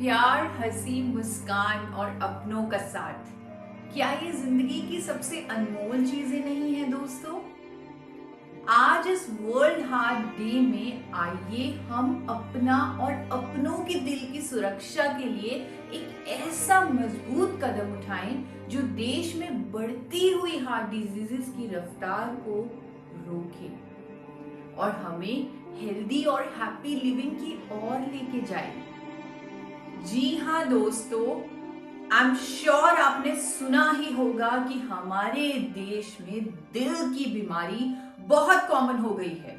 प्यार, हंसी, मुस्कान और अपनों का साथ, क्या ये जिंदगी की सबसे अनमोल चीजें नहीं है दोस्तों? आज इस वर्ल्ड हार्ट डे में आइए हम अपना और अपनों के दिल की सुरक्षा के लिए एक ऐसा मजबूत कदम उठाएं जो देश में बढ़ती हुई हार्ट डिजीजेस की रफ्तार को रोके और हमें हेल्दी और हैप्पी लिविंग की ओर लेके जाए। जी हाँ दोस्तों, आई एम श्योर आपने सुना ही होगा कि हमारे देश में दिल की बीमारी बहुत कॉमन हो गई है।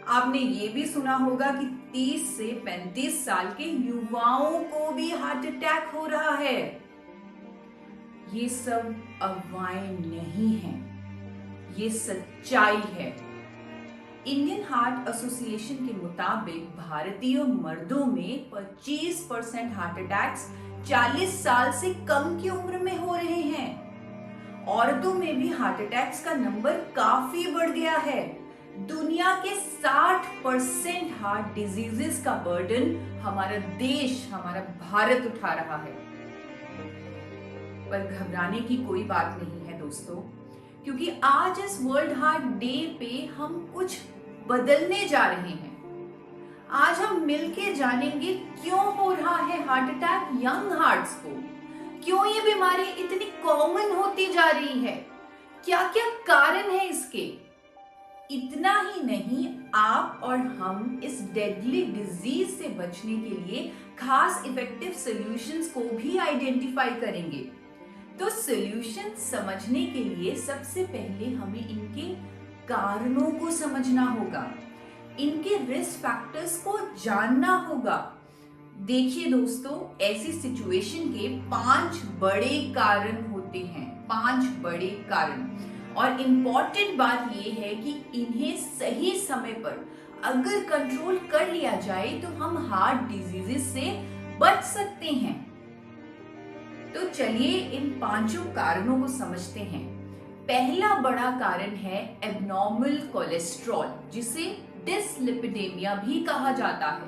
आपने ये भी सुना होगा कि 30 से 35 साल के युवाओं को भी हार्ट अटैक हो रहा है। ये सब अफवाहें नहीं हैं, ये सच्चाई है। इंडियन हार्ट एसोसिएशन के मुताबिक भारतीय मर्दों में 25% हार्ट अटैक्स 40 साल से कम की उम्र में हो रहे हैं। औरतों में भी हार्ट अटैक्स का नंबर काफी बढ़ गया है। दुनिया के 60% हार्ट डिजीजेस का बर्डन हमारा देश, हमारा भारत उठा रहा है। पर घबराने की कोई बात नहीं है दोस्तों, क्योंकि आज इस वर्ल्ड हार्ट डे पे हम कुछ बदलने जा रहे हैं। आज हम मिलके जानेंगे क्यों हो रहा है हार्ट अटैक यंग हार्ट्स को, क्यों ये बीमारी इतनी कॉमन होती जा रही है, क्या क्या कारण है इसके। इतना ही नहीं, आप और हम इस डेडली डिजीज से बचने के लिए खास इफेक्टिव सॉल्यूशंस को भी आइडेंटिफाई करेंगे। तो सॉल्यूशन समझने के लिए सबसे पहले हमें इनके कारणों को समझना होगा, इनके रिस्क फैक्टर्स को जानना होगा। देखिए दोस्तों, ऐसी सिचुएशन के 5 बड़े कारण होते हैं, 5 बड़े कारण। और इम्पॉर्टेंट बात यह है कि इन्हें सही समय पर अगर कंट्रोल कर लिया जाए तो हम हार्ट डिजीजेस से बच सकते हैं। तो चलिए इन 5 कारणों को समझते हैं। पहला बड़ा कारण है एबनॉर्मल कोलेस्ट्रॉल, जिसे डिसलिपिडेमिया भी कहा जाता है।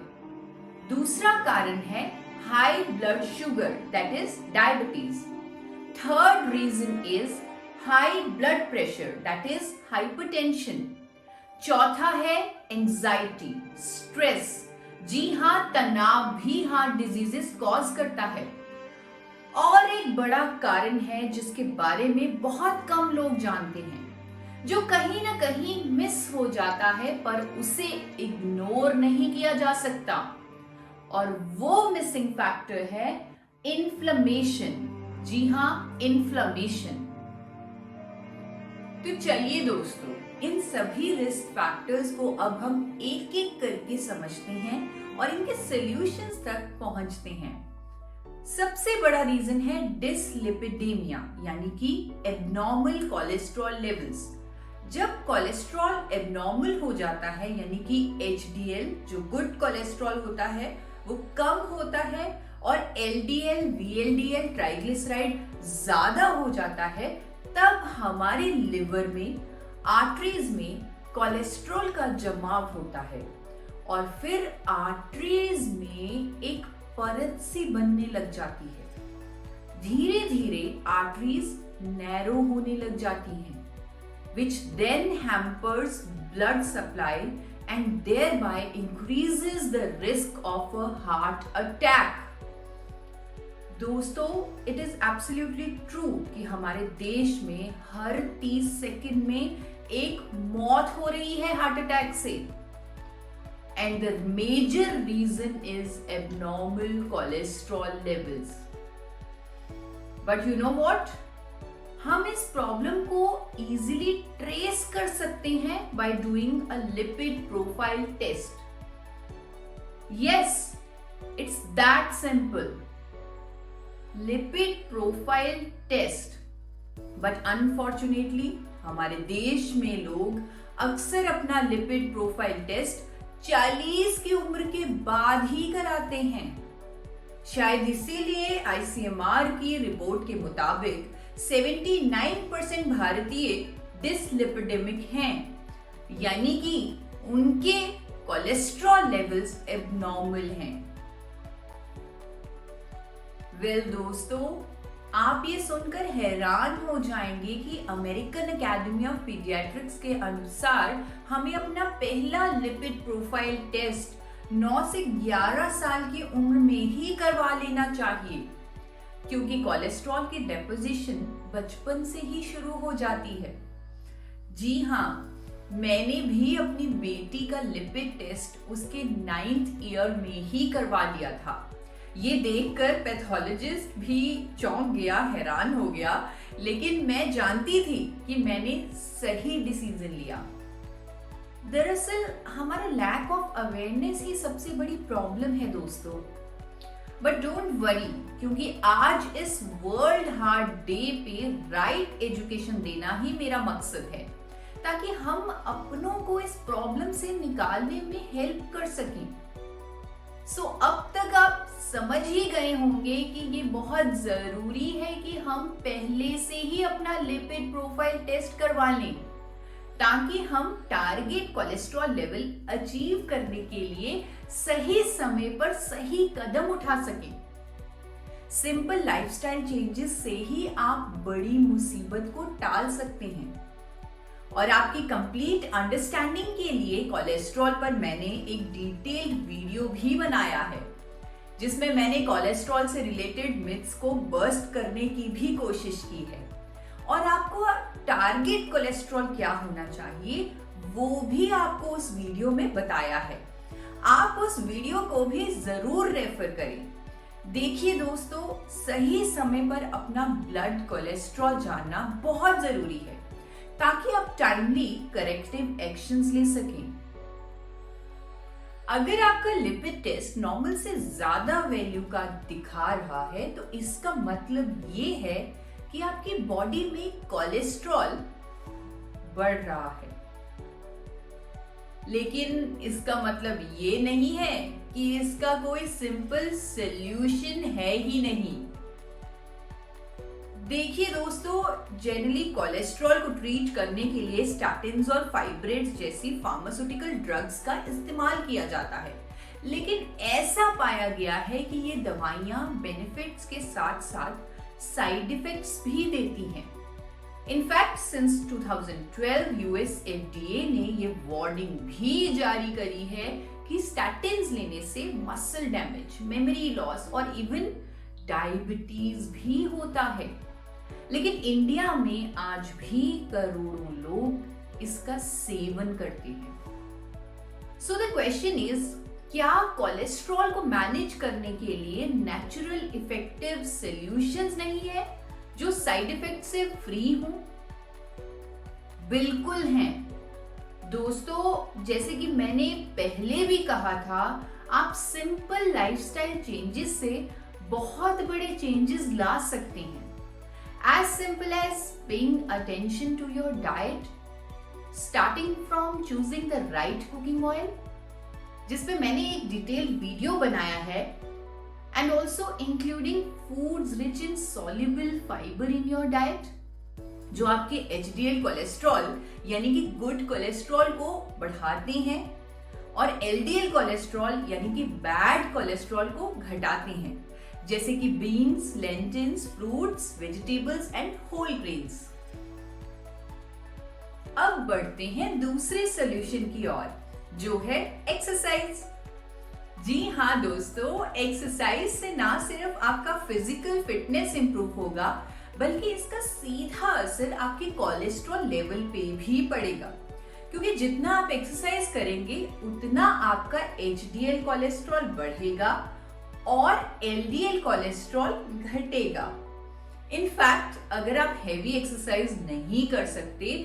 दूसरा कारण है high blood sugar, that is diabetes. Third reason is high blood pressure, that is hypertension. चौथा है एंजाइटी, स्ट्रेस। जी हाँ, तनाव भी हार्ट डिजीजेस कॉज करता है। और एक बड़ा कारण है जिसके बारे में बहुत कम लोग जानते हैं, जो कहीं ना कहीं मिस हो जाता है पर उसे इग्नोर नहीं किया जा सकता, और वो मिसिंग फैक्टर है इन्फ्लेमेशन। जी हाँ, इन्फ्लेमेशन। तो चलिए दोस्तों, इन सभी रिस्क फैक्टर्स को अब हम एक एक करके समझते हैं और इनके सॉल्यूशंस तक पहुंचते हैं। सबसे बड़ा रीजन है डिसलिपिडेमिया, यानी कि एबनॉर्मल कोलेस्ट्रॉल लेवल्स। जब कोलेस्ट्रॉल एबनॉर्मल हो जाता है, यानी कि एचडीएल जो गुड कोलेस्ट्रॉल होता है वो कम होता है और एलडीएल, वीएलडीएल, ट्राइग्लिसराइड ज्यादा हो जाता है, तब हमारे लिवर में, आर्टरीज में कोलेस्ट्रॉल का जमाव होता है और फिर आर्टरीज में एक परत सी बनने लग जाती है। धीरे धीरे आर्टरीज नैरो होने लग जाती हैं, which then hampers blood supply and thereby increases the risk of a heart attack. दोस्तों, it is absolutely true कि हमारे देश में हर 30 सेकंड में एक मौत हो रही है हार्ट अटैक से। And the major reason is abnormal cholesterol levels. But you know what? हम इस प्रॉब्लम को easily trace कर सकते हैं by doing a lipid profile test. Yes, it's that simple. Lipid profile test. But unfortunately, हमारे देश में लोग अक्सर अपना लिपिड प्रोफाइल टेस्ट 40 की उम्र के बाद ही कराते हैं। शायद इसीलिए आईसीएमआर की रिपोर्ट के मुताबिक 79% भारतीय डिसलिपिडेमिक हैं, यानी कि उनके कोलेस्ट्रॉल लेवल्स एबनॉर्मल हैं। दोस्तों, आप ये सुनकर हैरान हो जाएंगे कि अमेरिकन एकेडमी ऑफ पीडियाट्रिक्स के अनुसार हमें अपना पहला लिपिड प्रोफाइल टेस्ट 9 से 11 साल की उम्र में ही करवा लेना चाहिए, क्योंकि कोलेस्ट्रॉल की डेपोजिशन बचपन से ही शुरू हो जाती है। जी हाँ, मैंने भी अपनी बेटी का लिपिड टेस्ट उसके 9th ईयर में ही करवा लिया था। ये देखकर पैथोलॉजिस्ट भी चौंक गया, हैरान हो गया, लेकिन मैं जानती थी कि मैंने सही डिसीजन लिया। दरअसल हमारा लैक ऑफ अवेयरनेस ही सबसे बड़ी प्रॉब्लम है दोस्तों। बट डोंट वरी, क्योंकि आज इस वर्ल्ड हार्ट डे पे राइट एजुकेशन देना ही मेरा मकसद है, ताकि हम अपनों को इस प्रॉब्लम से निकालने में हेल्प कर सकें। अब तक आप समझ ही गए होंगे कि ये बहुत जरूरी है कि हम पहले से ही अपना लिपिड प्रोफाइल टेस्ट करवा लें, ताकि हम टारगेट कोलेस्ट्रॉल लेवल अचीव करने के लिए सही समय पर सही कदम उठा सकें। सिंपल लाइफस्टाइल चेंजेस से ही आप बड़ी मुसीबत को टाल सकते हैं। और आपकी कंप्लीट अंडरस्टैंडिंग के लिए कोलेस्ट्रॉल पर मैंने एक डिटेल्ड वीडियो भी बनाया है, जिसमें मैंने कोलेस्ट्रॉल से रिलेटेड मिथ्स को बस्ट करने की भी कोशिश की है, और आपको टारगेट कोलेस्ट्रॉल क्या होना चाहिए वो भी आपको उस वीडियो में बताया है। आप उस वीडियो को भी जरूर रेफर करें। देखिए दोस्तों, सही समय पर अपना ब्लड कोलेस्ट्रॉल जानना बहुत जरूरी है, ताकि आप टाइमली करेक्टिव एक्शंस ले सकें। अगर आपका लिपिड टेस्ट नॉर्मल से ज्यादा वैल्यू का दिखा रहा है, तो इसका मतलब ये है कि आपकी बॉडी में कोलेस्ट्रॉल बढ़ रहा है। लेकिन इसका मतलब ये नहीं है कि इसका कोई सिंपल सॉल्यूशन है ही नहीं। देखिए दोस्तों, जनरली कोलेस्ट्रॉल को ट्रीट करने के लिए स्टैटिन्स और फाइब्रेट्स जैसी फार्मास्यूटिकल ड्रग्स का इस्तेमाल किया जाता है, लेकिन ऐसा पाया गया है कि ये दवाइयां बेनिफिट्स के साथ साथ साइड इफेक्ट्स भी देती हैं। इनफैक्ट सिंस 2012 यूएस एफडीए ने ये वार्निंग भी जारी करी है कि स्टैटिन्स लेने से मसल डैमेज, मेमोरी लॉस और इवन डायबिटीज भी होता है। लेकिन इंडिया में आज भी करोड़ों लोग इसका सेवन करते हैं। सो द क्वेश्चन इज, क्या कोलेस्ट्रॉल को मैनेज करने के लिए नेचुरल इफेक्टिव सॉल्यूशंस नहीं है जो साइड इफेक्ट से फ्री हो? बिल्कुल हैं दोस्तों। जैसे कि मैंने पहले भी कहा था, आप सिंपल लाइफस्टाइल चेंजेस से बहुत बड़े चेंजेस ला सकते हैं। As simple as paying attention to your diet, starting from choosing the right cooking oil, जिसमें मैंने एक डिटेल्ड वीडियो बनाया है, and also including foods rich in soluble fiber in your diet, जो आपके HDL कोलेस्ट्रॉल यानी कि गुड कोलेस्ट्रॉल को बढ़ाते हैं और LDL कोलेस्ट्रॉल यानी कि बैड कोलेस्ट्रॉल को घटाते हैं, जैसे कि beans, lentils, fruits, vegetables and whole grains. अब बढ़ते हैं दूसरे सॉल्यूशन की ओर, जो है एक्सरसाइज। जी हाँ दोस्तों, एक्सरसाइज से ना सिर्फ आपका फिजिकल फिटनेस इंप्रूव होगा, बल्कि इसका सीधा असर आपके कोलेस्ट्रॉल लेवल पे भी पड़ेगा, क्योंकि जितना आप एक्सरसाइज करेंगे उतना आपका HDL कोलेस्ट्रॉल बढ़ेगा और LDL कोलेस्ट्रॉल घटेगा। इनफैक्ट अगर आप हैवी एक्सरसाइज नहीं कर सकते,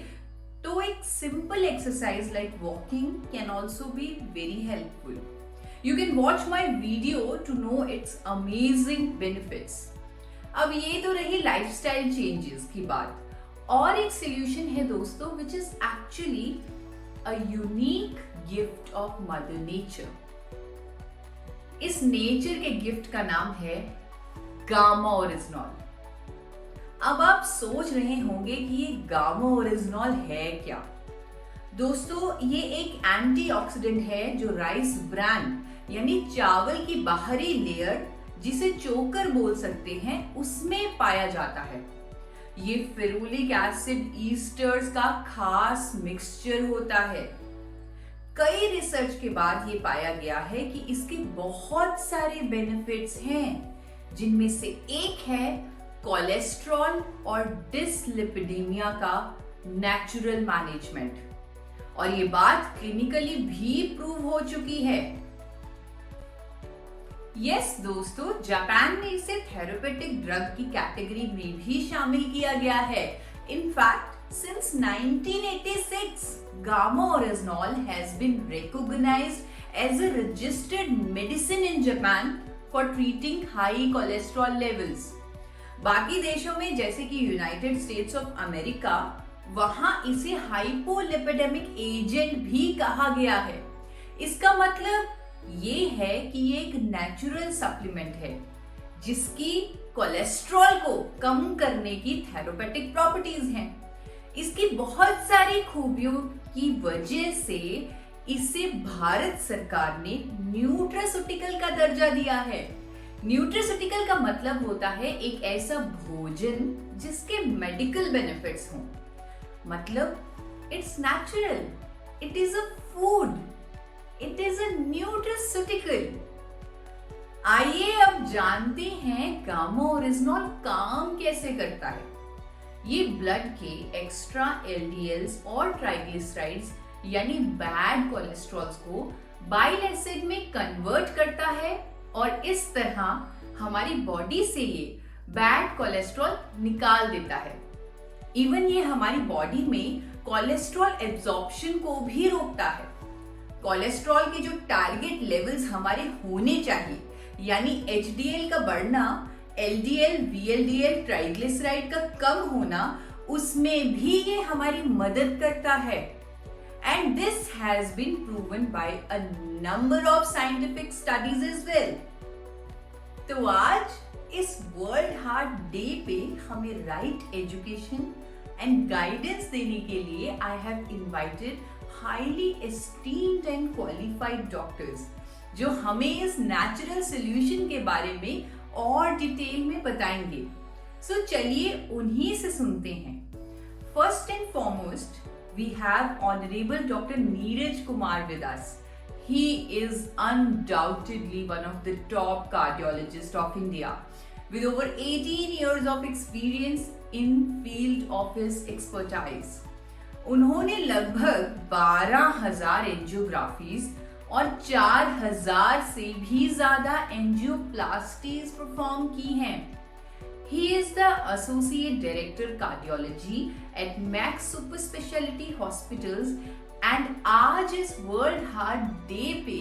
तो एक simple exercise like walking can also be very helpful. You can watch my video to know its amazing benefits. अब ये तो रही लाइफस्टाइल चेंजेस की बात, और एक सोल्यूशन है दोस्तों, which is actually a unique gift of mother nature. इस नेचर के गिफ्ट का नाम है गामा ओरिजिनॉल। अब आप सोच रहे होंगे कि ये गामा ओरिजिनॉल है क्या? दोस्तों, ये एक एंटीऑक्सीडेंट है जो राइस ब्रैन यानी चावल की बाहरी लेयर जिसे चोकर बोल सकते हैं, उसमें पाया जाता है। ये फेरुलिक एसिड ईस्टर्स का खास मिक्सचर होता है। कई रिसर्च के बाद ये पाया गया है कि इसके बहुत सारे बेनिफिट्स हैं, जिनमें से एक है कोलेस्ट्रॉल और डिसलिपिडीमिया का नेचुरल मैनेजमेंट, और ये बात क्लिनिकली भी प्रूव हो चुकी है। यस दोस्तों, जापान में इसे थेरेपेटिक ड्रग की कैटेगरी में भी शामिल किया गया है। In fact since 1986, gamma oryzanol has been recognized as a registered medicine in Japan for treating high cholesterol levels. बाकी देशों में जैसे कि यूनाइटेड स्टेट्स ऑफ अमेरिका, वहां इसे हाइपोलिपिडेमिक एजेंट भी कहा गया है। इसका मतलब ये है कि ये एक नेचुरल सप्लीमेंट है जिसकी कोलेस्ट्रॉल को कम करने की थेरेपेटिक प्रॉपर्टीज हैं। इसकी बहुत सारी खूबियों की वजह से इसे भारत सरकार ने न्यूट्रास्यूटिकल का दर्जा दिया है। न्यूट्रास्यूटिकल का मतलब होता है एक ऐसा भोजन जिसके मेडिकल बेनिफिट्स हों। मतलब it's natural, it is a food, it is a nutraceutical. आइए अब जानते हैं गामा ओरिजिनॉल काम कैसे करता है। ये ब्लड के एक्स्ट्रा एलडीएल्स और ट्राइग्लिसराइड्स यानी बैड कोलेस्ट्रॉल्स को बाइल एसिड में कन्वर्ट करता है, और इस तरह हमारी बॉडी से ये बैड कोलेस्ट्रॉल निकाल देता है। इवन ये हमारी बॉडी में कोलेस्ट्रॉल एब्जॉर्प्शन को भी रोकता है। कोलेस्ट्रॉल के जो टारगेट लेवल्स हमारे होने चाहिए, यानी एचडीएल का बढ़ना, एलडीएल, वीएलडीएल, ट्राइग्लिसराइड का कम होना, उसमें भी ये हमारी मदद करता है। And this has been proven by a number of scientific studies as well. तो आज इस वर्ल्ड हार्ट डे पे हमें राइट एजुकेशन एंड गाइडेंस देने के लिए I have invited highly esteemed and qualified doctors, जो हमें इस नेचुरल सॉल्यूशन के बारे में और डिटेल में बताएंगे। सो चलिए उन्हीं से सुनते हैं। First and foremost we have honourable doctor Neeraj Kumar with us. He is undoubtedly one of the top cardiologists of India with over 18 years of experience in field of his expertise. उन्होंने लगभग 12,000 एंजियोग्राफीज और 4,000 से भी ज्यादा एंजियोप्लास्टीज परफॉर्म की हैं। He is the Associate Director Cardiology at Max Super Specialty Hospitals, and आज इस वर्ल्ड हार्ट डे पे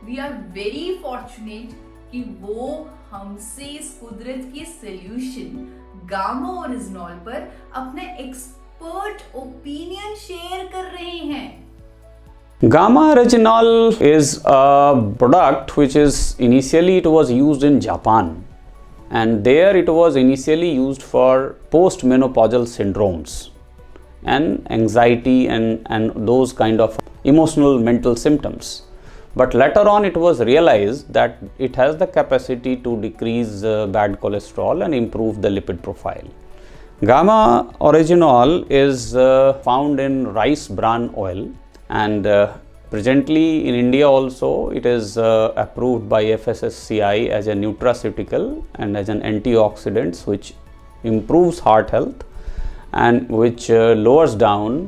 वी आर वेरी फॉर्चुनेट कि वो हमसे इस कुदरत की सॉल्यूशन गामा ओरिजिनॉल पर अपना एक्सपर्ट ओपिनियन शेयर कर रहे हैं। Gamma oryzanol is a product which is initially it was used in Japan, and there it was initially used for postmenopausal syndromes and anxiety and those kind of emotional mental symptoms. But later on it was realized that it has the capacity to decrease bad cholesterol and improve the lipid profile. Gamma oryzanol is found in rice bran oil, and presently in India also it is approved by FSSCI as a nutraceutical and as an antioxidant which improves heart health and which lowers down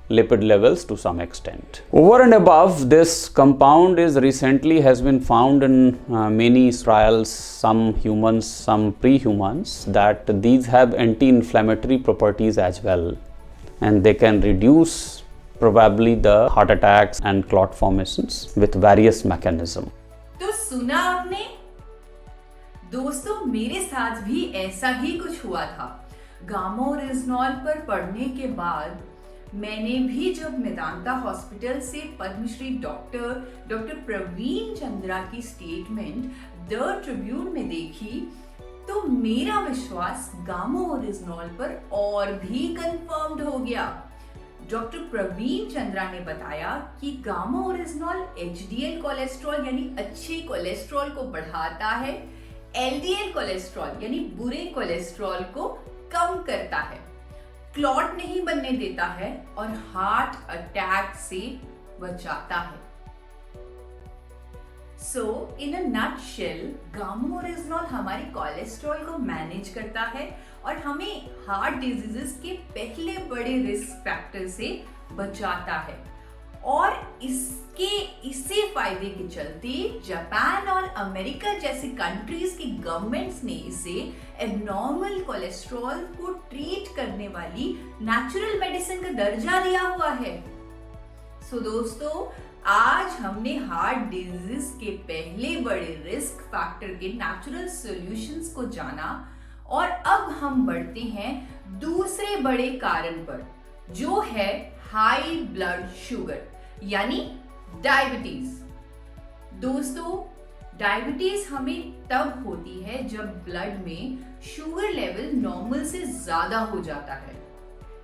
lipid levels to some extent. Over and above, this compound is recently has been found in many trials, some humans, some pre-humans, that these have anti-inflammatory properties as well, and they can reduce probably the heart attacks and clot formations with various mechanism. तो सुना आपने दोस्तों, मेरे साथ भी ऐसा ही कुछ हुआ था। गामा ओरिजिनॉल पर पढ़ने के बाद मैंने भी जब मेदांता हॉस्पिटल से पद्मश्री डॉक्टर प्रवीण चंद्रा की स्टेटमेंट द ट्रिब्यून में देखी, तो मेरा विश्वास गामा ओरिजिनॉल पर और भी कंफर्म्ड हो गया। डॉक्टर प्रवीण चंद्रा ने बताया कि गामा ओरिजिनॉल एचडीएल कोलेस्ट्रॉल यानी अच्छे कोलेस्ट्रॉल को बढ़ाता है, एलडीएल कोलेस्ट्रॉल यानी बुरे कोलेस्ट्रॉल को कम करता है, क्लॉट नहीं बनने देता है और हार्ट अटैक से बचाता है। सो इन अ नटशेल, गामा ओरिजिनॉल हमारे कोलेस्ट्रॉल को मैनेज करता है और हमें हार्ट डिजीजेस के पहले बड़े रिस्क फैक्टर से बचाता है। और इसी फायदे के चलते जापान और अमेरिका जैसी कंट्रीज की गवर्नमेंट्स ने इसे एबनॉर्मल कोलेस्ट्रॉल को ट्रीट करने वाली नेचुरल मेडिसिन का दर्जा दिया हुआ है। सो दोस्तों, आज हमने हार्ट डिजीज के पहले बड़े रिस्क फैक्टर के नेचुरल सॉल्यूशंस को जाना और अब हम बढ़ते हैं दूसरे बड़े कारण पर, जो है हाई ब्लड शुगर यानी डायबिटीज। दोस्तों, डायबिटीज हमें तब होती है जब ब्लड में शुगर लेवल नॉर्मल से ज्यादा हो जाता है।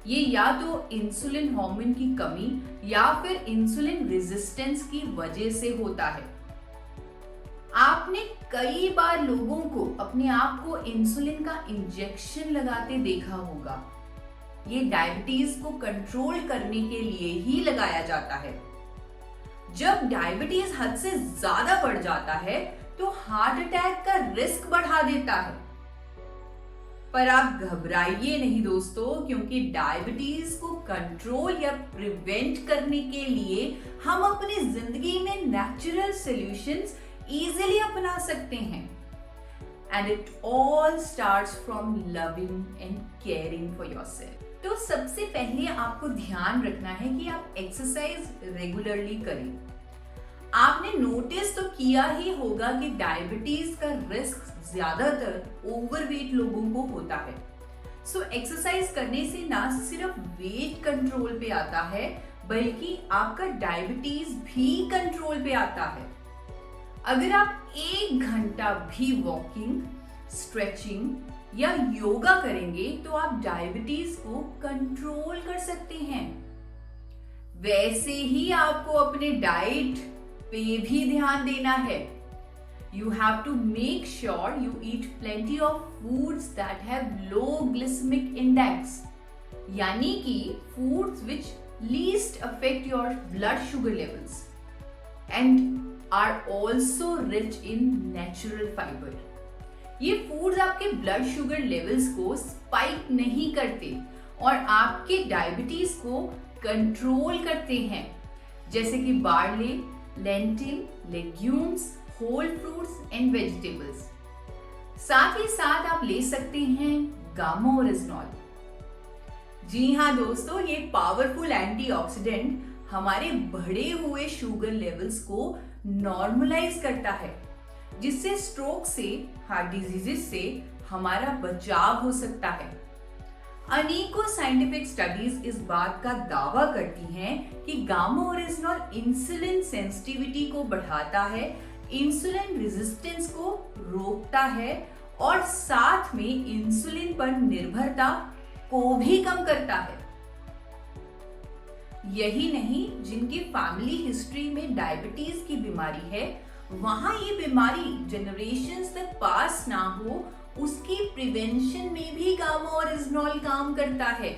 ये या तो इंसुलिन हार्मोन की कमी या फिर इंसुलिन रेजिस्टेंस की वजह से होता है। आपने कई बार लोगों को अपने आप को इंसुलिन का इंजेक्शन लगाते देखा होगा। ये डायबिटीज को कंट्रोल करने के लिए ही लगाया जाता है। जब डायबिटीज हद से ज्यादा बढ़ जाता है तो हार्ट अटैक का रिस्क बढ़ा देता है। पर आप घबराइए नहीं दोस्तों, क्योंकि डायबिटीज को कंट्रोल या प्रिवेंट करने के लिए हम अपनी जिंदगी में नेचुरल सॉल्यूशंस इजीली अपना सकते हैं। And it all starts from loving and caring for yourself. तो सबसे पहले आपको ध्यान रखना है कि आप एक्सरसाइज रेगुलरली करें। आपने नोटिस तो किया ही होगा कि डायबिटीज का रिस्क ज्यादातर ओवरवेट लोगों को होता है। सो एक्सरसाइज करने से ना सिर्फ वेट कंट्रोल पे आता है, बल्कि आपका डायबिटीज भी कंट्रोल पे आता है। अगर आप 1 घंटा भी वॉकिंग, स्ट्रेचिंग या योगा करेंगे तो आप डायबिटीज को कंट्रोल कर सकते हैं। वैसे ही आपको अपने डाइट पे भी ध्यान देना है। You have to make sure you eat plenty of foods that have low glycemic index, यानी कि foods which least affect your blood sugar levels and are also rich in natural fiber. ये foods आपके blood sugar levels को spike नहीं करते और आपके diabetes को कंट्रोल करते हैं, जैसे कि barley, lentil, legumes, whole fruits and vegetables. साथ ही साथ आप ले सकते हैं गामा ओरिजिनॉल। जी हाँ दोस्तों, ये पावरफुल एंटीऑक्सीडेंट हमारे बढ़े हुए शुगर लेवल्स को नॉर्मलाइज करता है, जिससे स्ट्रोक से, हार्ट डिजीजेस से हमारा बचाव हो सकता है। अनेकों साइंटिफिक स्टडीज इस बात का दावा करती हैं कि गामा ओरिजिनॉल इंसुलिन सेंसिटिविटी को बढ़ाता है, इंसुलिन रेजिस्टेंस को रोकता है और साथ में इंसुलिन पर निर्भरता को भी कम करता है। यही नहीं, जिनकी फैमिली हिस्ट्री में डायबिटीज की बीमारी है, वहां ये बीमारी जनरेशंस तक पास ना हो, उसकी प्रिवेंशन में भी गामा ओरिजिनॉल काम करता है।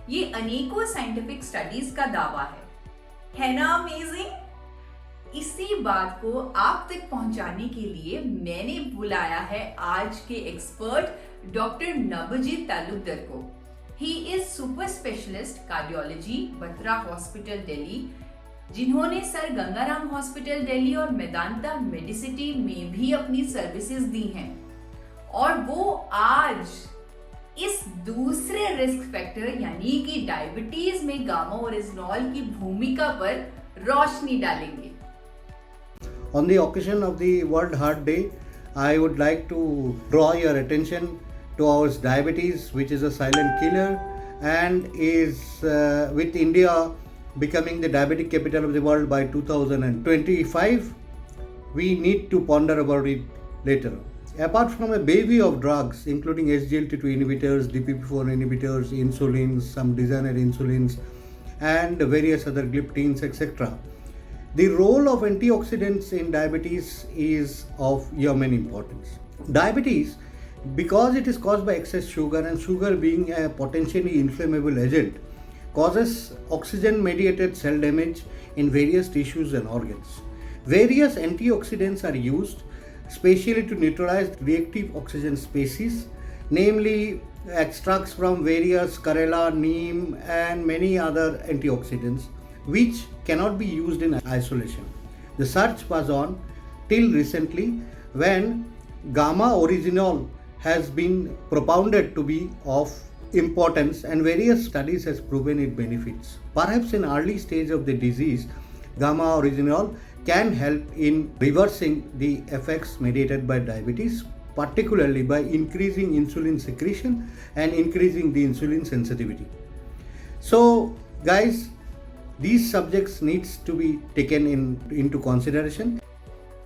ये अनेकों साइंटिफिक स्टडीज का दावा है ना अमेजिंग? इसी बात को आप तक पहुंचाने के लिए मैंने बुलाया है आज के एक्सपर्ट डॉक्टर नबजीत तालुकदार को। He is super specialist cardiology, Batra hospital Delhi, जिन्होंने सर गंगाराम हॉस्पिटल दिल्ली और मेदांता मेडिसिटी में भी अपनी सर्विसेज दी हैं। और वो आज इस दूसरे रिस्क फैक्टर यानी कि डायबिटीज में गामा ओरिजिनॉल की भूमिका पर रोशनी डालेंगे। On the occasion of the World Heart Day, I would like to draw your attention towards diabetes, which is a silent killer and is with India becoming the diabetic capital of the world by 2025. We need to ponder about it later. Apart from a bevy of drugs, including SGLT2 inhibitors, DPP4 inhibitors, insulins, some designer insulins, and various other gliptins, etc., the role of antioxidants in diabetes is of human importance. Diabetes, because it is caused by excess sugar, and sugar being a potentially inflammable agent, causes oxygen mediated cell damage in various tissues and organs. Various antioxidants are used specially to neutralize reactive oxygen species, namely extracts from various Karela, neem, and many other antioxidants, which cannot be used in isolation. The search was on till recently when gamma oryzanol has been propounded to be of importance, and various studies has proven its benefits. Perhaps in early stage of the disease, gamma oryzanol can help in reversing the effects mediated by diabetes, particularly by increasing insulin secretion and increasing the insulin sensitivity. So guys, these subjects needs to be taken into consideration.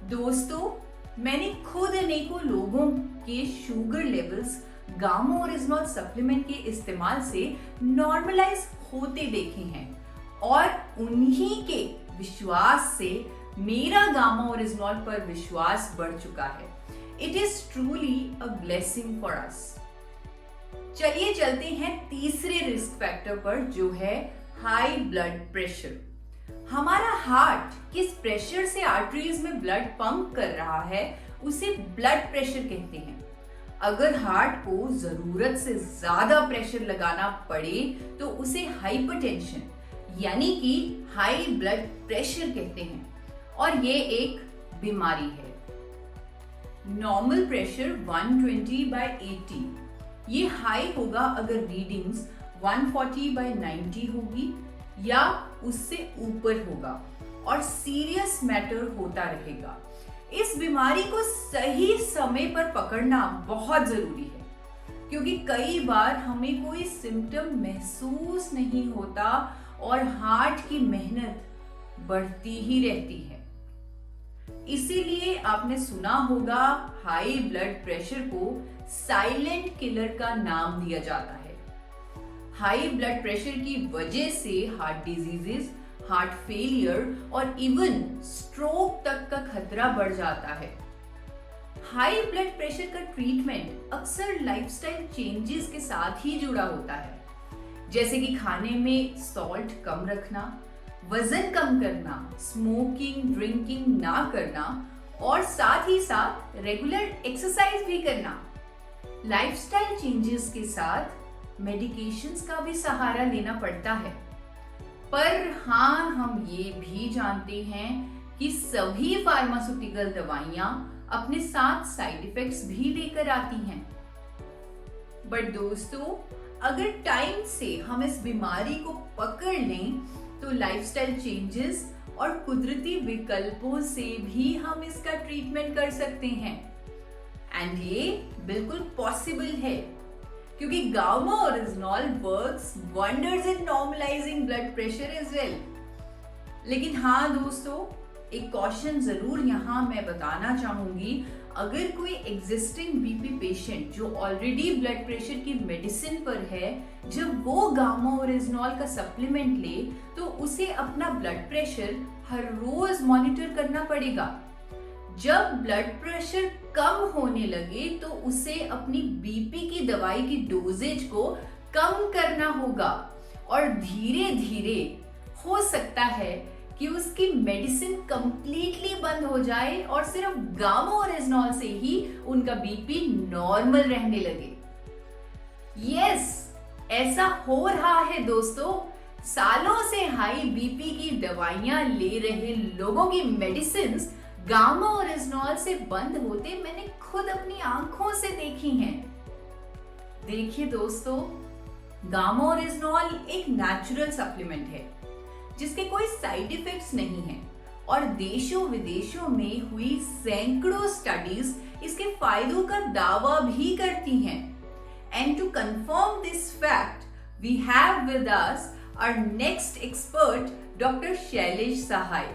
दोस्तों, मैंने खुद अनेकों लोगों के sugar levels gamma original supplement के इस्तेमाल से normalise होते देखे हैं और उन्हीं के विश्वास से मेरा गामा ओरिजिनल पर विश्वास बढ़ चुका है. It is truly a blessing for us. चलिए चलते हैं तीसरे रिस्क फैक्टर पर, जो है हाई ब्लड प्रेशर. हमारा हार्ट किस प्रेशर से आर्टरीज में ब्लड पंप कर रहा है उसे ब्लड प्रेशर कहते हैं. अगर हार्ट को जरूरत से ज्यादा प्रेशर लगाना पड़े तो उसे हाइपरटेंशन यानी कि हाई ब्लड प्रेशर कहते हैं, और ये एक बीमारी है. Normal pressure 120/80. ये हाई होगा अगर रीडिंग्स 140/90 होगी या उससे ऊपर होगा और सीरियस मैटर होता रहेगा. इस बीमारी को सही समय पर पकड़ना बहुत जरूरी है, क्योंकि कई बार हमें कोई सिम्टम महसूस नहीं होता और हार्ट की मेहनत बढ़ती ही रहती है. इसीलिए आपने सुना होगा हाई ब्लड प्रेशर को साइलेंट किलर का नाम दिया जाता है. हाई ब्लड प्रेशर की वजह से हार्ट डिजीजेस, हार्ट फेलियर और इवन स्ट्रोक तक का खतरा बढ़ जाता है. हाई ब्लड प्रेशर का ट्रीटमेंट अक्सर लाइफस्टाइल चेंजेस के साथ ही जुड़ा होता है, जैसे कि खाने में सॉल्ट कम रखना, वजन कम करना, स्मोकिंग ड्रिंकिंग ना करना और साथ ही साथ रेगुलर एक्सरसाइज भी करना. लाइफस्टाइल चेंजेस के साथ मेडिकेशंस का भी सहारा लेना पड़ता है. पर हाँ, हम ये भी जानते हैं कि सभी फार्मास्यूटिकल दवाइयां अपने साथ साइड इफेक्ट्स भी लेकर आती हैं. बट दोस्तों, अगर टाइम से हम इस बीमारी को पकड़ लें तो लाइफस्टाइल चेंजेस और कुदरती विकल्पों से भी हम इसका ट्रीटमेंट कर सकते हैं. एंड ये बिल्कुल पॉसिबल है, क्योंकि Gama original works wonders in normalising blood pressure as well. लेकिन हाँ दोस्तों, एक कॉशन जरूर यहाँ मैं बताना चाहूंगी. अगर कोई एग्जिस्टिंग बीपी पेशेंट जो ऑलरेडी ब्लड प्रेशर की मेडिसिन पर है, जब वो गामा ओरिजिनल का सप्लीमेंट ले तो उसे अपना ब्लड प्रेशर हर रोज मॉनिटर करना पड़ेगा. जब ब्लड प्रेशर कम होने लगे तो उसे अपनी बीपी की दवाई की डोजेज को कम करना होगा और धीरे धीरे हो सकता है कि उसकी मेडिसिन कंप्लीटली बंद हो जाए और सिर्फ गामा ओरिजिनल से ही उनका बीपी नॉर्मल रहने लगे. यस, ऐसा हो रहा है दोस्तों. सालों से हाई बीपी की दवाइयां ले रहे लोगों की मेडिसिन गामा ओरिजिनल से बंद होते मैंने खुद अपनी आंखों से देखी हैं. देखिए दोस्तों, गामा ओरिजिनल एक नेचुरल सप्लीमेंट है जिसके कोई साइड इफेक्ट्स नहीं है और देशों विदेशों में हुई सैकड़ों स्टडीज इसके फायदों का दावा भी करती हैं. And to confirm this fact we have with us our next expert doctor Shailesh Sahay,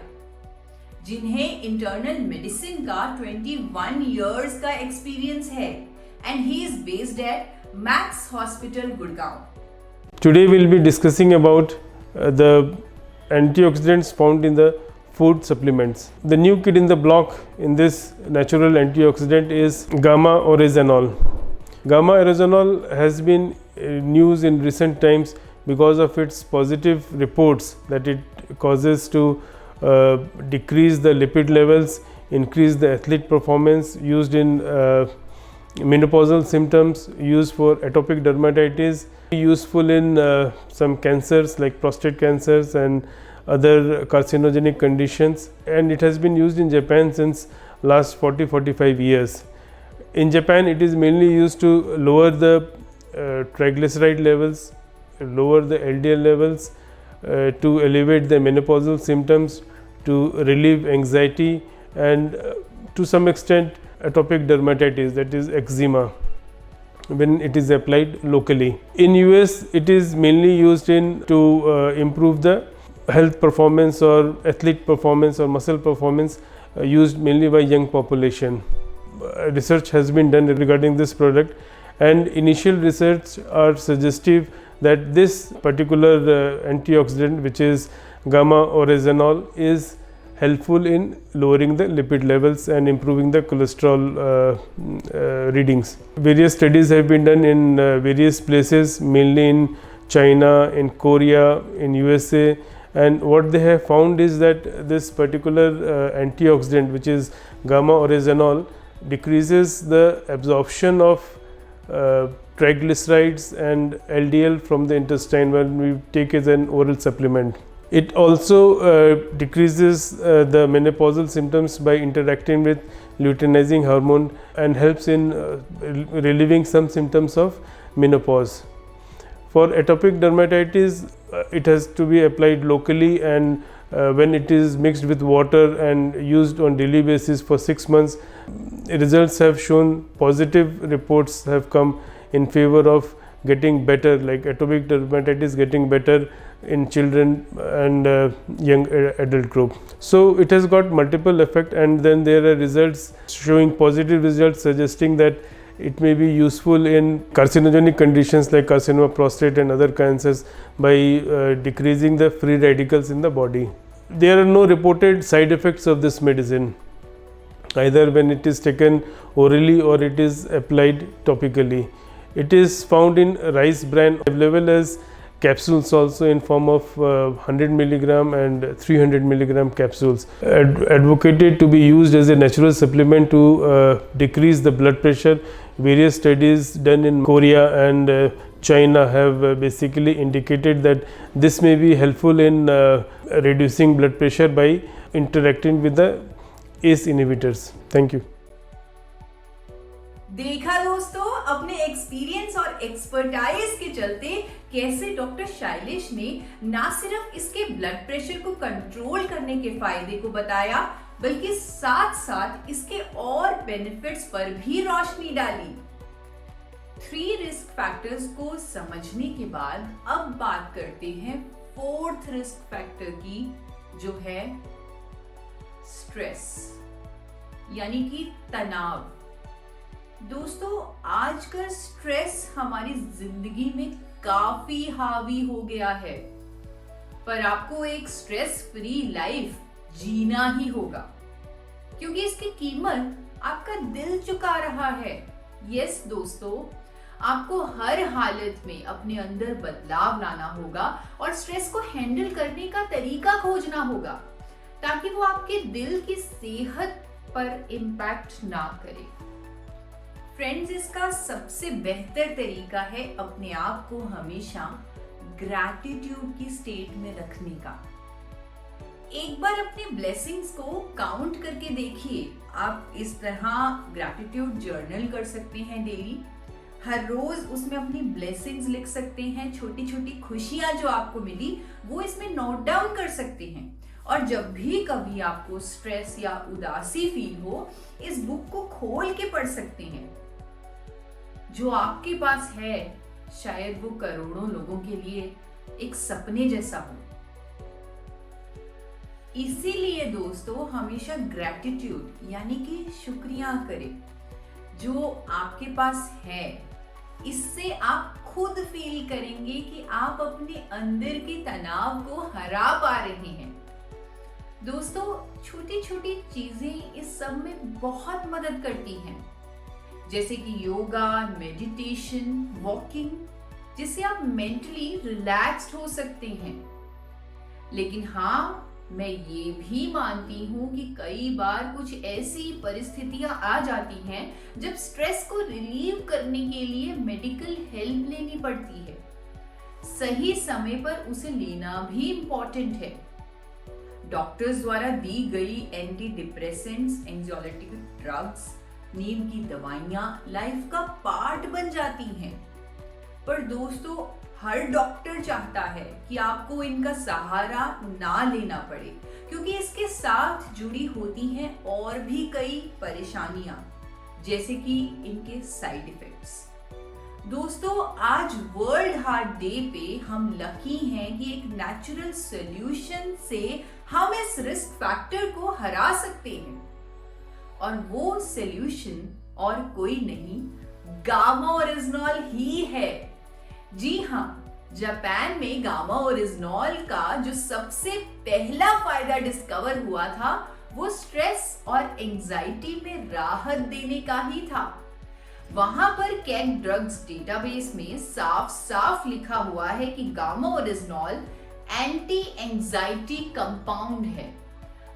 जिन्हें इंटरनल मेडिसिन का 21 इयर्स का एक्सपीरियंस है and he is based at Max Hospital Gurgaon. Today we'll be discussing about the antioxidants found in the food supplements. The new kid in the block in this natural antioxidant is gamma oryzanol. Gamma oryzanol has been news in recent times because of its positive reports that it causes to decrease the lipid levels, increase the athlete performance, used in menopausal symptoms, used for atopic dermatitis, useful in some cancers like prostate cancers and other carcinogenic conditions, and it has been used in Japan since last 40-45 years. In Japan, it is mainly used to lower the triglyceride levels, lower the LDL levels, to alleviate the menopausal symptoms, to relieve anxiety, and to some extent atopic dermatitis, that is eczema, when it is applied locally. In US, it is mainly used to improve the health performance or athlete performance or muscle performance, used mainly by young population. Research has been done regarding this product, and initial research are suggestive that this particular antioxidant, which is gamma oryzanol, is helpful in lowering the lipid levels and improving the cholesterol readings. Various studies have been done in various places, mainly in China, in Korea, in USA, and what they have found is that this particular antioxidant, which is gamma oryzanol, decreases the absorption of triglycerides and LDL from the intestine when we take as an oral supplement. It also decreases the menopausal symptoms by interacting with luteinizing hormone and helps in relieving some symptoms of menopause. For atopic dermatitis, it has to be applied locally, and when it is mixed with water and used on daily basis for 6 months, results have shown, positive reports have come in favor of getting better, like atopic dermatitis getting better in children and young adult group. So it has got multiple effect, and then there are results showing positive results suggesting that it may be useful in carcinogenic conditions like carcinoma prostate and other cancers by decreasing the free radicals in the body. There are no reported side effects of this medicine, either when it is taken orally or it is applied topically. It is found in rice bran, available as capsules also in form of 100 milligram and 300 milligram capsules. Advocated to be used as a natural supplement to decrease the blood pressure. Various studies done in Korea and China have basically indicated that this may be helpful in reducing blood pressure by interacting with the ACE inhibitors. Thank you. देखा दोस्तों, अपने experience और expertise के चलते कैसे doctor Shailesh ने ना सिर्फ इसके ब्लड प्रेशर को कंट्रोल करने के फायदे को बताया, बल्कि साथ साथ इसके और बेनिफिट्स पर भी रोशनी डाली। 3 रिस्क फैक्टर्स को समझने के बाद अब बात करते हैं 4th रिस्क फैक्टर की, जो है स्ट्रेस, यानी कि तनाव। दोस्तों, आजकल स्ट्रेस हमारी जिंदगी में काफी हावी हो गया है, पर आपको एक स्ट्रेस फ्री लाइफ जीना ही होगा, क्योंकि इसकी कीमत आपका दिल चुका रहा है। यस दोस्तों, आपको हर हालत में अपने अंदर बदलाव लाना होगा और स्ट्रेस को हैंडल करने का तरीका खोजना होगा, ताकि वो आपके दिल की सेहत पर इम्पैक्ट ना करे। फ्रेंड्स, इसका सबसे बेहतर तरीका है अपने आप को हमेशा ग्रैटिट्यूड की स्टेट में रखने का। एक बार अपने ब्लेसिंग्स को काउंट करके देखिए। आप इस तरह ग्रैटिट्यूड जर्नल कर सकते हैं डेली। हर रोज उसमें अपनी ब्लेसिंग्स लिख सकते हैं। छोटी छोटी खुशियां जो आपको मिली वो इसमें नोट डाउन कर सकते हैं। और जब भी कभी आपको स्ट्रेस या उदासी फील हो, इस बुक को खोल के पढ़ सकते हैं। जो आपके पास है, शायद वो करोड़ों लोगों के लिए एक सपने जैसा हो। इसीलिए दोस्तों, हमेशा ग्रैटिट्यूड यानी कि शुक्रिया करें जो आपके पास है। इससे आप खुद फील करेंगे कि आप अपने अंदर के तनाव को हरा पा रहे हैं। दोस्तों, छोटी छोटी चीजें इस सब में बहुत मदद करती हैं, जैसे कि योगा, मेडिटेशन, वॉकिंग, जिससे आप मेंटली रिलैक्स्ड हो सकते हैं। लेकिन हाँ, मैं ये भी मानती हूँ कि कई बार कुछ ऐसी परिस्थितियां आ जाती हैं जब स्ट्रेस को रिलीव करने के लिए मेडिकल हेल्प लेनी पड़ती है। सही समय पर उसे लेना भी इम्पोर्टेंट है। डॉक्टर्स द्वारा दी गई एंटी डिप्रेसेंट्स, एंग्जाइटी ड्रग्स, नींद की दवाइयां लाइफ का पार्ट बन जाती हैं। पर दोस्तों, हर डॉक्टर चाहता है कि आपको इनका सहारा ना लेना पड़े, क्योंकि इसके साथ जुड़ी होती हैं और भी कई परेशानियां, जैसे कि इनके साइड इफेक्ट्स। दोस्तों, आज वर्ल्ड हार्ट डे पे हम लकी हैं कि एक नेचुरल सॉल्यूशन से हम इस रिस्क फैक्टर को हरा सकते हैं, और वो सॉल्यूशन और कोई नहीं, गामा ओरिजिनॉल ही है। जी हाँ, जापान में गामा ओरिजिनॉल का जो सबसे पहला फायदा डिस्कवर हुआ था, वो स्ट्रेस और एंजाइटी में राहत देने का ही था। वहां पर कैग ड्रग्स डेटाबेस में साफ साफ लिखा हुआ है कि gamma oryzanol anti anxiety compound है।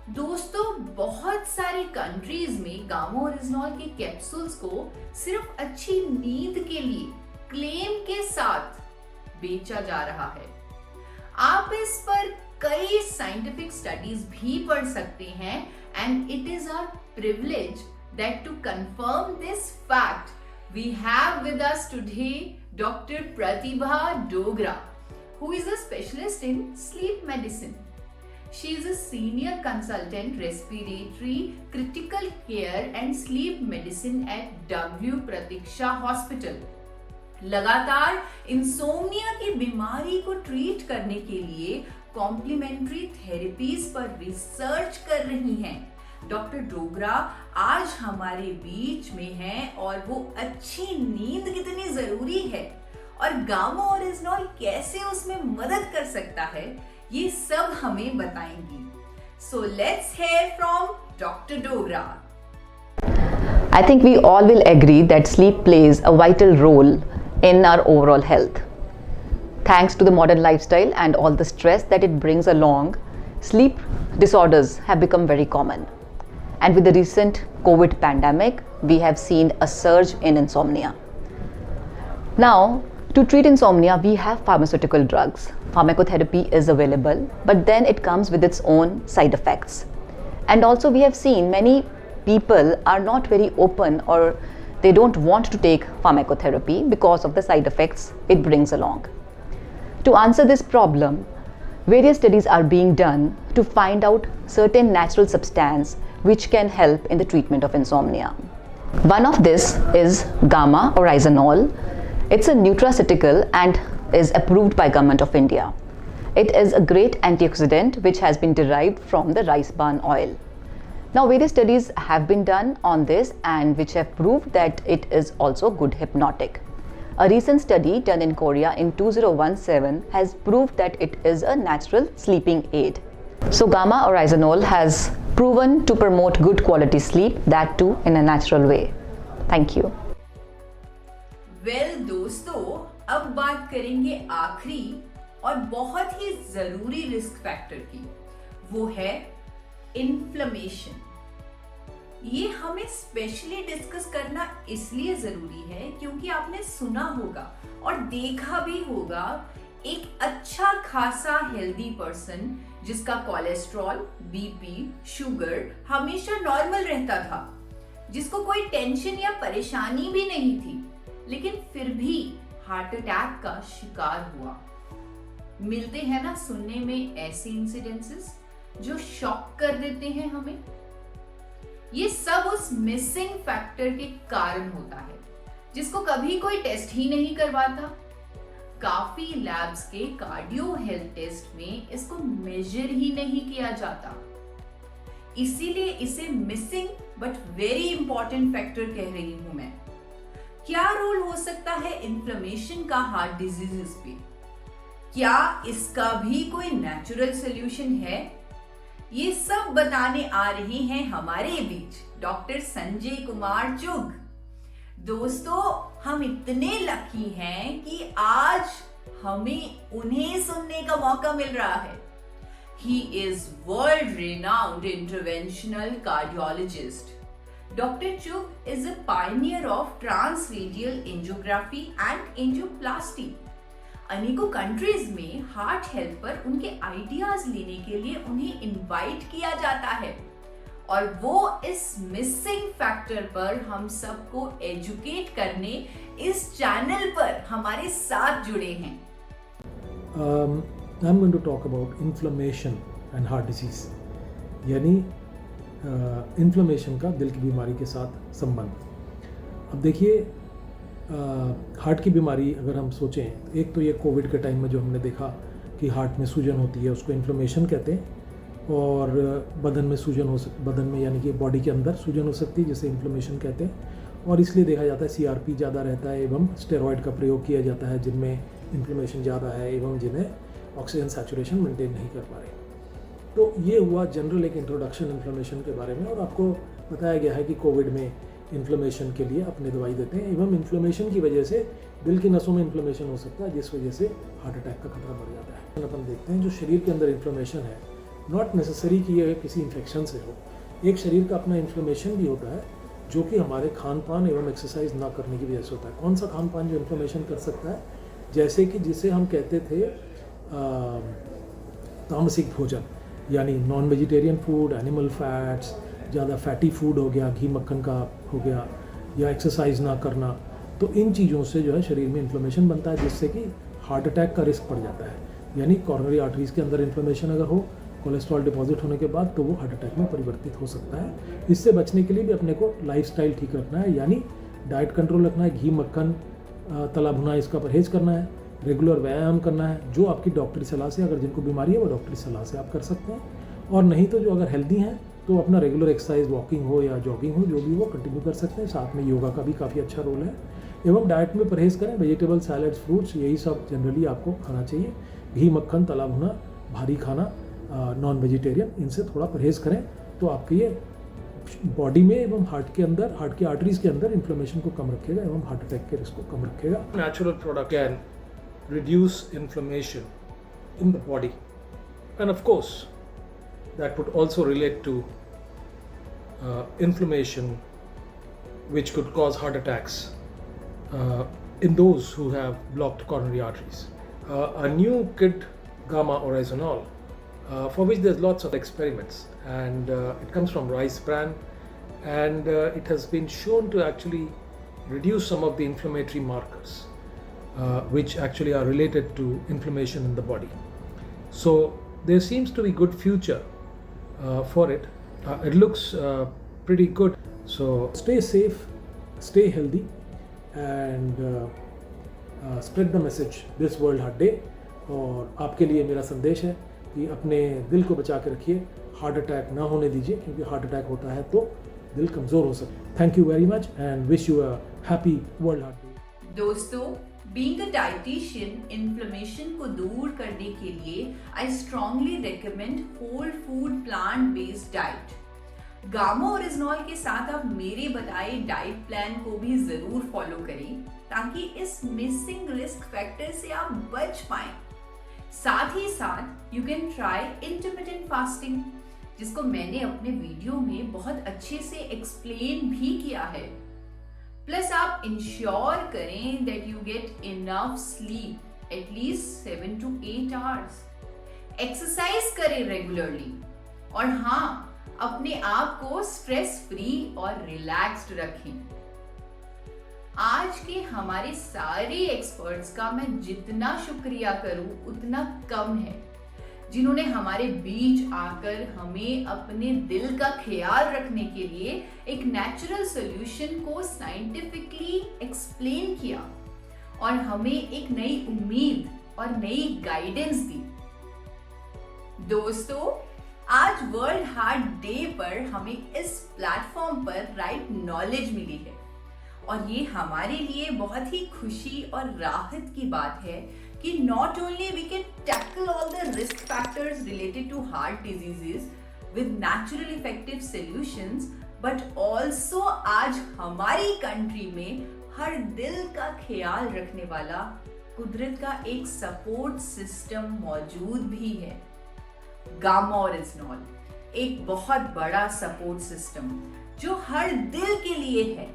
दोस्तों, बहुत सारी कंट्रीज में गामा ओरिजिनॉल के कैप्सूल्स को सिर्फ अच्छी नींद के लिए क्लेम के साथ बेचा जा रहा है। आप इस पर कई साइंटिफिक स्टडीज भी पढ़ सकते हैं, and it is our privilege that to confirm this fact we have with us today doctor Pratibha Dogra, who is a specialist in sleep medicine. She is a senior consultant respiratory critical care and sleep medicine at W Pratiksha Hospital. लगातार insomnia की बीमारी को treat करने के लिए complementary therapies पर research कर रही हैं। डॉक्टर डोगरा आज हमारे बीच में हैं, और वो अच्छी नींद कितनी जरूरी है और गामा ओरिजिनॉल कैसे उसमें मदद कर सकता है, ये सब हमें बताएंगी। So let's hear from doctor Dogra. I think we all will agree that sleep plays a vital role in our overall health. Thanks to the modern lifestyle and all the stress that it brings along, sleep disorders have become very common. And with the recent COVID pandemic, we have seen a surge in insomnia. Now, to treat insomnia, we have pharmaceutical drugs. Pharmacotherapy is available, but then it comes with its own side effects. And also we have seen many people are not very open, or they don't want to take pharmacotherapy because of the side effects it brings along. To answer this problem, various studies are being done to find out certain natural substance which can help in the treatment of insomnia. One of this is gamma oryzanol. It's a nutraceutical and is approved by Government of India. It is a great antioxidant which has been derived from the rice bran oil. Now, various studies have been done on this and which have proved that it is also good hypnotic. A recent study done in Korea in 2017 has proved that it is a natural sleeping aid. So, gamma oryzanol has proven to promote good quality sleep, that too in a natural way. Thank you. Well, दोस्तों, अब बात करेंगे आखिरी और बहुत ही जरूरी risk factor की। वो है इन्फ्लेमेशन। ये हमें स्पेशली डिस्कस करना इसलिए जरूरी है क्योंकि आपने सुना होगा और देखा भी होगा एक अच्छा खासा हेल्दी पर्सन जिसका कोलेस्ट्रॉल, बीपी, शुगर हमेशा नॉर्मल रहता था, जिसको कोई टेंशन या परेशानी भी नहीं थी, लेकिन फिर भी हार्ट अटैक का शिकार हुआ। मिलते हैं ना सुनने में ऐसे इंसिडेंसेस जो शॉक कर देते हैं हमें। ये सब उस मिसिंग फैक्टर के कारण होता है जिसको कभी कोई टेस्ट ही नहीं करवाता। काफी लैब्स के कार्डियो हेल्थ टेस्ट में इसको मेजर ही नहीं किया जाता, इसीलिए इसे missing but very important factor कह रही हूं मैं। क्या रोल हो सकता है इन्फ्लेमेशन का हार्ट डिजीजेस पे? क्या इसका भी कोई नेचुरल सॉल्यूशन है ये सब बताने आ रहे हैं हमारे बीच डॉक्टर संजय कुमार चुग। दोस्तों, हम इतने लकी हैं कि आज हमें उन्हें सुनने का मौका मिल रहा है। He is world-renowned interventional cardiologist. Dr. Chugh is a pioneer of transradial angiography and angioplasty. अनेकों कंट्रीज में हार्ट हेल्थ पर उनके आइडियाज लेने के लिए उन्हें इनवाइट किया जाता है और वो इस मिसिंग फैक्टर पर हम सबको एजुकेट करने इस चैनल पर हमारे साथ जुड़े हैं। I'm going to talk about inflammation and heart disease, यानी इन्फ्लेमेशन का दिल की बीमारी के साथ संबंध। अब देखिए, हार्ट की बीमारी अगर हम सोचें, एक तो ये कोविड के टाइम में जो हमने देखा कि हार्ट में सूजन होती है, उसको इन्फ्लेमेशन कहते हैं, और बदन में सूजन बदन में यानी कि बॉडी के अंदर सूजन हो सकती है जिसे इन्फ्लेमेशन कहते हैं, और इसलिए देखा जाता है CRP ज़्यादा रहता है एवं स्टेरॉयड का प्रयोग किया जाता है जिनमें इन्फ्लेमेशन ज़्यादा है एवं जिन्हें ऑक्सीजन सैचुरेशन मेंटेन नहीं कर पा रहे। तो ये हुआ जनरल एक इंट्रोडक्शन इन्फ्लेमेशन के बारे में, और आपको बताया गया है कि कोविड में इन्फ्लेमेशन के लिए अपने दवाई देते हैं एवं इन्फ्लेमेशन की वजह से दिल की नसों में इन्फ्लेमेशन हो सकता है जिस वजह से हार्ट अटैक का खतरा बढ़ जाता है। अपन देखते हैं जो शरीर के अंदर इन्फ्लेमेशन है, नॉट नेसेसरी कि ये किसी इन्फेक्शन से हो, एक शरीर का अपना इन्फ्लेमेशन भी होता है जो कि हमारे खान पान एवं एक्सरसाइज ना करने की वजह से होता है। कौन सा खान पान जो इन्फ्लेमेशन कर सकता है? जैसे कि जिसे हम कहते थे तामसिक भोजन, यानी non vegetarian food, animal fats, ज़्यादा फैटी फूड हो गया, घी मक्खन का हो गया, या एक्सरसाइज ना करना, तो इन चीज़ों से जो है शरीर में इन्फ्लेमेशन बनता है जिससे कि हार्ट अटैक का रिस्क बढ़ जाता है। यानी कॉर्नरी आर्टरीज के अंदर इन्फ्लेमेशन अगर हो कोलेस्ट्रॉल डिपॉजिट होने के बाद तो वो हार्ट अटैक में परिवर्तित हो सकता है। इससे बचने के लिए भी अपने को लाइफस्टाइल ठीक रखना है, यानी डाइट कंट्रोल रखना है, घी मक्खन तला भुना इसका परहेज करना है, रेगुलर व्यायाम करना है, जो आपकी डॉक्टरी सलाह से, अगर जिनको बीमारी है वो डॉक्टरी सलाह से आप कर सकते हैं, और नहीं तो जो अगर हेल्दी हैं तो अपना रेगुलर एक्सरसाइज, वॉकिंग हो या जॉगिंग हो, जो भी वो कंटिन्यू कर सकते हैं। साथ में योगा का भी काफ़ी अच्छा रोल है, एवं डाइट में परहेज करें, वेजिटेबल, सैलड्स, फ्रूट्स, यही सब जनरली आपको खाना चाहिए। घी मक्खन तला भुना, भारी खाना, नॉन वेजिटेरियन, इनसे थोड़ा परहेज करें तो आपके ये बॉडी में एवं हार्ट के अंदर, हार्ट की आर्टरीज के अंदर इन्फ्लेमेशन को कम रखेगा एवं हार्ट अटैक के रिस्क को कम रखेगा। Natural product can reduce inflammation in the body, and of course that would also relate to inflammation which could cause heart attacks in those who have blocked coronary arteries. A new kit, gamma oryzanol, for which there's lots of experiments, and it comes from rice bran, and it has been shown to actually reduce some of the inflammatory markers which actually are related to inflammation in the body. So there seems to be good future for it. It looks pretty good. So stay safe, stay healthy, and spread the message this World Heart Day. और आपके लिए मेरा संदेश है कि अपने दिल को बचा के रखिए, हार्ट अटैक ना होने दीजिए, क्योंकि हार्ट अटैक होता है तो दिल कमज़ोर हो सकता है। Thank you very much and wish you a happy World Heart Day. दोस्तों, बीइंग अ डाइटिशियन, इन्फ्लेमेशन को दूर करने के लिए I strongly recommend whole food plant based diet. Gama original के साथ आप मेरे बताए डाइट प्लान को भी जरूर फॉलो करें ताकि इस मिसिंग रिस्क फैक्टर से आप बच पाएं। साथ ही साथ you can try intermittent fasting, जिसको मैंने अपने वीडियो में बहुत अच्छे से एक्सप्लेन भी किया है। प्लस आप इंश्योर करें that you get enough sleep, at least 7 to 8 hours। Exercise करें रेगुलरली, और हाँ, अपने आप को स्ट्रेस फ्री और रिलैक्स्ड रखें। आज के हमारे सारे एक्सपर्ट्स का मैं जितना शुक्रिया करूं उतना कम है, जिन्होंने हमारे बीच आकर हमें अपने दिल का ख्याल रखने के लिए एक नेचुरल सॉल्यूशन को साइंटिफिकली एक्सप्लेन किया और हमें एक नई उम्मीद और नई गाइडेंस दी। दोस्तों, आज वर्ल्ड हार्ट डे पर हमें इस प्लेटफॉर्म पर राइट नॉलेज मिली है, और ये हमारे लिए बहुत ही खुशी और राहत की बात है कि not only we can tackle all the risk factors related to heart diseases, with natural effective solutions, but also आज हमारी कंट्री में हर दिल का ख्याल रखने वाला कुदरत का एक सपोर्ट सिस्टम मौजूद भी है, गामा ओरिजिनॉल, एक बहुत बड़ा सपोर्ट सिस्टम जो हर दिल के लिए है।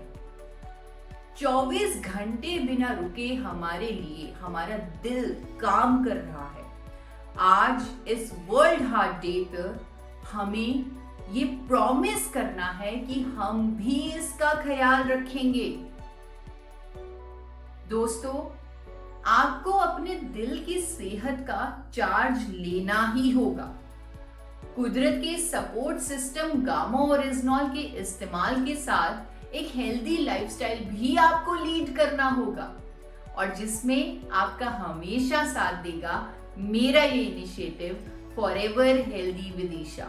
24 घंटे बिना रुके हमारे लिए हमारा दिल काम कर रहा है। आज इस वर्ल्ड हार्ट डे पर हमें ये प्रॉमिस करना है कि हम भी इसका ख्याल रखेंगे। दोस्तों, आपको अपने दिल की सेहत का चार्ज लेना ही होगा। कुदरत के सपोर्ट सिस्टम गामा ओरिजिनॉल के इस्तेमाल के साथ एक हेल्दी लाइफस्टाइल भी आपको लीड करना होगा, और जिसमें आपका हमेशा साथ देगा मेरा ये initiative forever healthy with Isha.